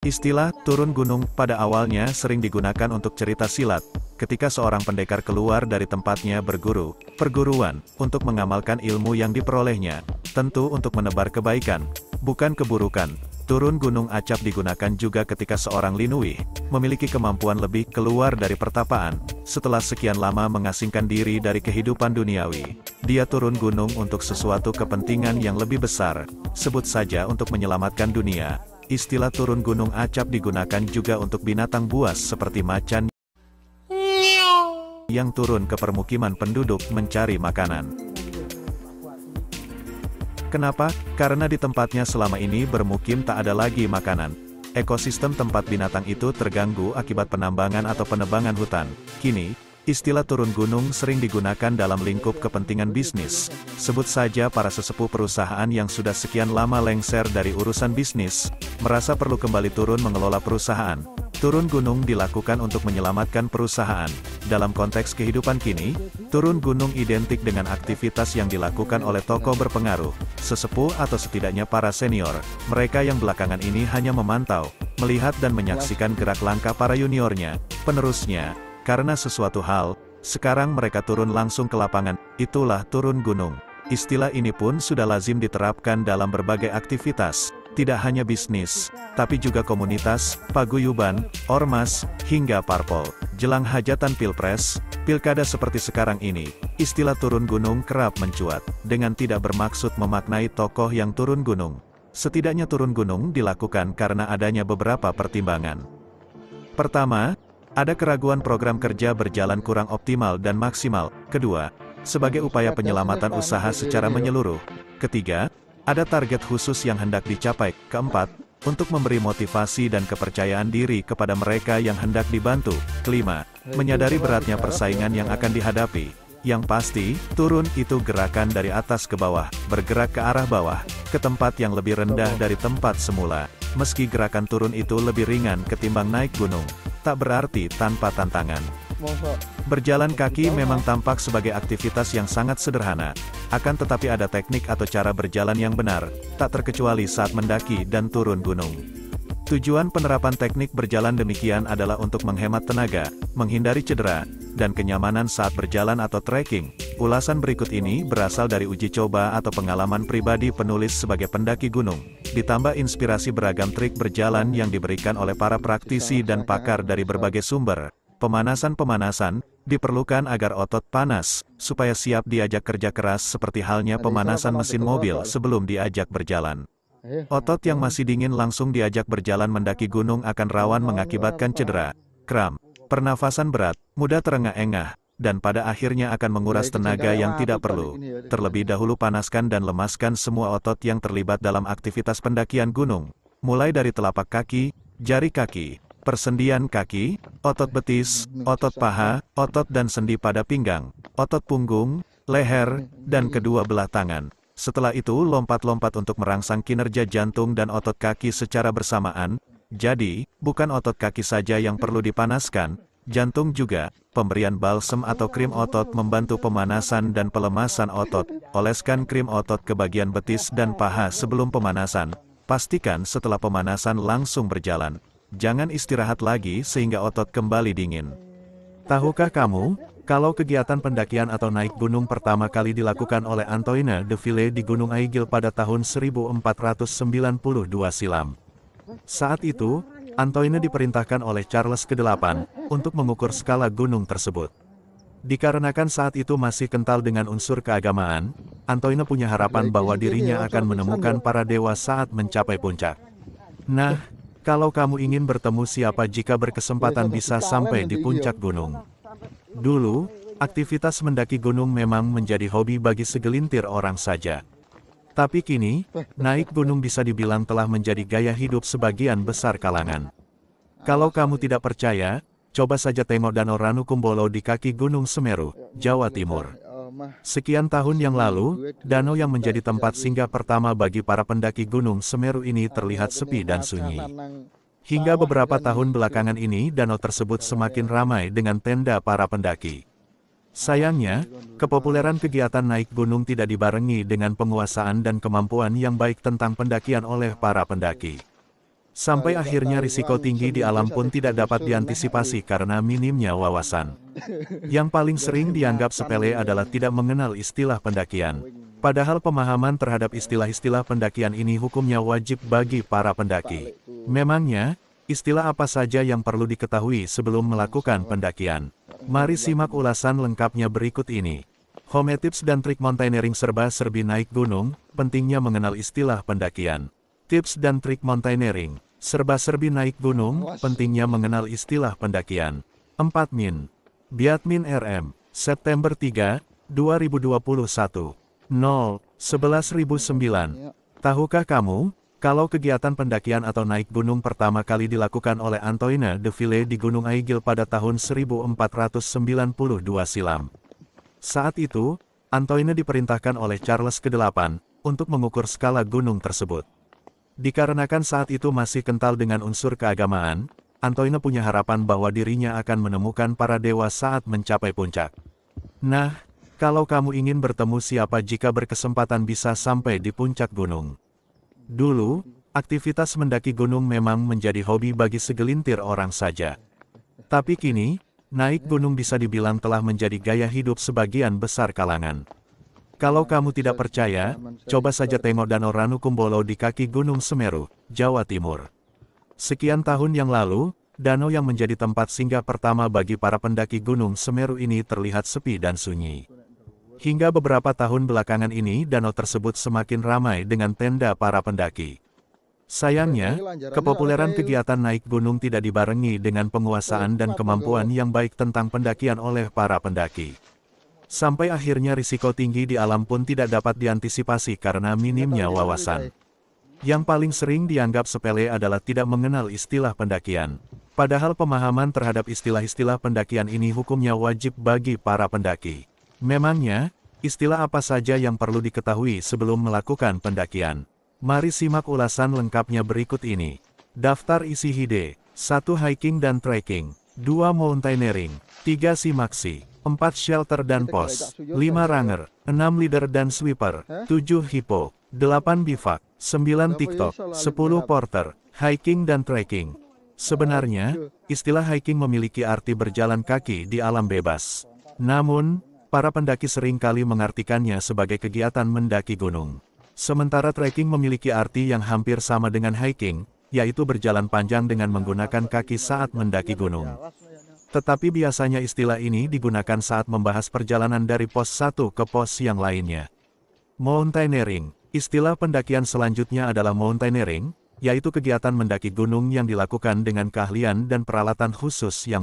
Istilah turun gunung pada awalnya sering digunakan untuk cerita silat, ketika seorang pendekar keluar dari tempatnya berguru, perguruan, untuk mengamalkan ilmu yang diperolehnya, tentu untuk menebar kebaikan, bukan keburukan. Turun gunung acap digunakan juga ketika seorang Linuwih memiliki kemampuan lebih keluar dari pertapaan, setelah sekian lama mengasingkan diri dari kehidupan duniawi. Dia turun gunung untuk sesuatu kepentingan yang lebih besar, sebut saja untuk menyelamatkan dunia. Istilah turun gunung acap digunakan juga untuk binatang buas seperti macan yang turun ke permukiman penduduk mencari makanan. Kenapa? Karena di tempatnya selama ini bermukim tak ada lagi makanan. Ekosistem tempat binatang itu terganggu akibat penambangan atau penebangan hutan. Kini, istilah turun gunung sering digunakan dalam lingkup kepentingan bisnis. Sebut saja para sesepuh perusahaan yang sudah sekian lama lengser dari urusan bisnis, merasa perlu kembali turun mengelola perusahaan. Turun gunung dilakukan untuk menyelamatkan perusahaan. Dalam konteks kehidupan kini, turun gunung identik dengan aktivitas yang dilakukan oleh tokoh berpengaruh, sesepuh atau setidaknya para senior. Mereka yang belakangan ini hanya memantau, melihat dan menyaksikan gerak langkah para juniornya, penerusnya. Karena sesuatu hal, sekarang mereka turun langsung ke lapangan, itulah turun gunung. Istilah ini pun sudah lazim diterapkan dalam berbagai aktivitas, tidak hanya bisnis, tapi juga komunitas, paguyuban, ormas, hingga parpol. Jelang hajatan pilpres, pilkada seperti sekarang ini, istilah turun gunung kerap mencuat, dengan tidak bermaksud memaknai tokoh yang turun gunung. Setidaknya turun gunung dilakukan karena adanya beberapa pertimbangan. Pertama, ada keraguan program kerja berjalan kurang optimal dan maksimal. Kedua, sebagai upaya penyelamatan usaha secara menyeluruh. Ketiga, ada target khusus yang hendak dicapai. Keempat, untuk memberi motivasi dan kepercayaan diri kepada mereka yang hendak dibantu. Kelima, menyadari beratnya persaingan yang akan dihadapi. Yang pasti, turun itu gerakan dari atas ke bawah, bergerak ke arah bawah, ke tempat yang lebih rendah dari tempat semula. Meski gerakan turun itu lebih ringan ketimbang naik gunung, tak berarti tanpa tantangan. Berjalan kaki memang tampak sebagai aktivitas yang sangat sederhana, akan tetapi ada teknik atau cara berjalan yang benar, tak terkecuali saat mendaki dan turun gunung. Tujuan penerapan teknik berjalan demikian adalah untuk menghemat tenaga, menghindari cedera, dan kenyamanan saat berjalan atau trekking. Ulasan berikut ini berasal dari uji coba atau pengalaman pribadi penulis sebagai pendaki gunung, ditambah inspirasi beragam trik berjalan yang diberikan oleh para praktisi dan pakar dari berbagai sumber. Pemanasan-pemanasan diperlukan agar otot panas, supaya siap diajak kerja keras seperti halnya pemanasan mesin mobil sebelum diajak berjalan. Otot yang masih dingin langsung diajak berjalan mendaki gunung akan rawan mengakibatkan cedera, kram, pernafasan berat, mudah terengah-engah, dan pada akhirnya akan menguras tenaga yang tidak perlu. Terlebih dahulu panaskan dan lemaskan semua otot yang terlibat dalam aktivitas pendakian gunung, mulai dari telapak kaki, jari kaki, persendian kaki, otot betis, otot paha, otot dan sendi pada pinggang, otot punggung, leher, dan kedua belah tangan. Setelah itu lompat-lompat untuk merangsang kinerja jantung dan otot kaki secara bersamaan. Jadi, bukan otot kaki saja yang perlu dipanaskan, jantung juga. Pemberian balsem atau krim otot membantu pemanasan dan pelemasan otot. Oleskan krim otot ke bagian betis dan paha sebelum pemanasan. Pastikan setelah pemanasan langsung berjalan. Jangan istirahat lagi sehingga otot kembali dingin. Tahukah kamu, kalau kegiatan pendakian atau naik gunung pertama kali dilakukan oleh Antoine de Ville di Gunung Aigil pada tahun 1492 silam. Saat itu, Antoine diperintahkan oleh Charles ke-8 untuk mengukur skala gunung tersebut. Dikarenakan saat itu masih kental dengan unsur keagamaan, Antoine punya harapan bahwa dirinya akan menemukan para dewa saat mencapai puncak. Nah, kalau kamu ingin bertemu siapa jika berkesempatan bisa sampai di puncak gunung. Dulu, aktivitas mendaki gunung memang menjadi hobi bagi segelintir orang saja. Tapi kini, naik gunung bisa dibilang telah menjadi gaya hidup sebagian besar kalangan. Kalau kamu tidak percaya, coba saja tengok Danau Ranukumbolo di kaki Gunung Semeru, Jawa Timur. Sekian tahun yang lalu, danau yang menjadi tempat singgah pertama bagi para pendaki Gunung Semeru ini terlihat sepi dan sunyi. Hingga beberapa tahun belakangan ini danau tersebut semakin ramai dengan tenda para pendaki. Sayangnya, kepopuleran kegiatan naik gunung tidak dibarengi dengan penguasaan dan kemampuan yang baik tentang pendakian oleh para pendaki. Sampai akhirnya risiko tinggi di alam pun tidak dapat diantisipasi karena minimnya wawasan. Yang paling sering dianggap sepele adalah tidak mengenal istilah pendakian. Padahal pemahaman terhadap istilah-istilah pendakian ini hukumnya wajib bagi para pendaki. Memangnya, istilah apa saja yang perlu diketahui sebelum melakukan pendakian? Mari simak ulasan lengkapnya berikut ini. Home tips dan trik mountaineering serba-serbi naik gunung, pentingnya mengenal istilah pendakian. Tips dan trik mountaineering, serba-serbi naik gunung, pentingnya mengenal istilah pendakian. 4 Min. Biatmin RM, September 3, 2021. 0-11.009. Tahukah kamu, kalau kegiatan pendakian atau naik gunung pertama kali dilakukan oleh Antoine de Ville di Gunung Aigil pada tahun 1492 silam. Saat itu, Antoine diperintahkan oleh Charles ke-8 untuk mengukur skala gunung tersebut. Dikarenakan saat itu masih kental dengan unsur keagamaan, Antoine punya harapan bahwa dirinya akan menemukan para dewa saat mencapai puncak. Nah, kalau kamu ingin bertemu siapa jika berkesempatan bisa sampai di puncak gunung? Dulu, aktivitas mendaki gunung memang menjadi hobi bagi segelintir orang saja. Tapi kini, naik gunung bisa dibilang telah menjadi gaya hidup sebagian besar kalangan. Kalau kamu tidak percaya, coba saja tengok Danau Ranukumbolo di kaki Gunung Semeru, Jawa Timur. Sekian tahun yang lalu, danau yang menjadi tempat singgah pertama bagi para pendaki Gunung Semeru ini terlihat sepi dan sunyi. Hingga beberapa tahun belakangan ini danau tersebut semakin ramai dengan tenda para pendaki. Sayangnya, kepopuleran kegiatan naik gunung tidak dibarengi dengan penguasaan dan kemampuan yang baik tentang pendakian oleh para pendaki. Sampai akhirnya risiko tinggi di alam pun tidak dapat diantisipasi karena minimnya wawasan. Yang paling sering dianggap sepele adalah tidak mengenal istilah pendakian. Padahal pemahaman terhadap istilah-istilah pendakian ini hukumnya wajib bagi para pendaki. Memangnya, istilah apa saja yang perlu diketahui sebelum melakukan pendakian? Mari simak ulasan lengkapnya berikut ini. Daftar isi HIDE, 1 hiking dan trekking, 2 mountaineering, 3 simaksi, 4 shelter dan pos, 5 runner, 6 leader dan sweeper, 7 hippo, 8 bivak, 9 TikTok, 10 porter, hiking dan trekking. Sebenarnya, istilah hiking memiliki arti berjalan kaki di alam bebas. Namun, para pendaki seringkali mengartikannya sebagai kegiatan mendaki gunung. Sementara trekking memiliki arti yang hampir sama dengan hiking, yaitu berjalan panjang dengan menggunakan kaki saat mendaki gunung. Tetapi biasanya istilah ini digunakan saat membahas perjalanan dari pos satu ke pos yang lainnya. Mountaineering, istilah pendakian selanjutnya adalah mountaineering, yaitu kegiatan mendaki gunung yang dilakukan dengan keahlian dan peralatan khusus yang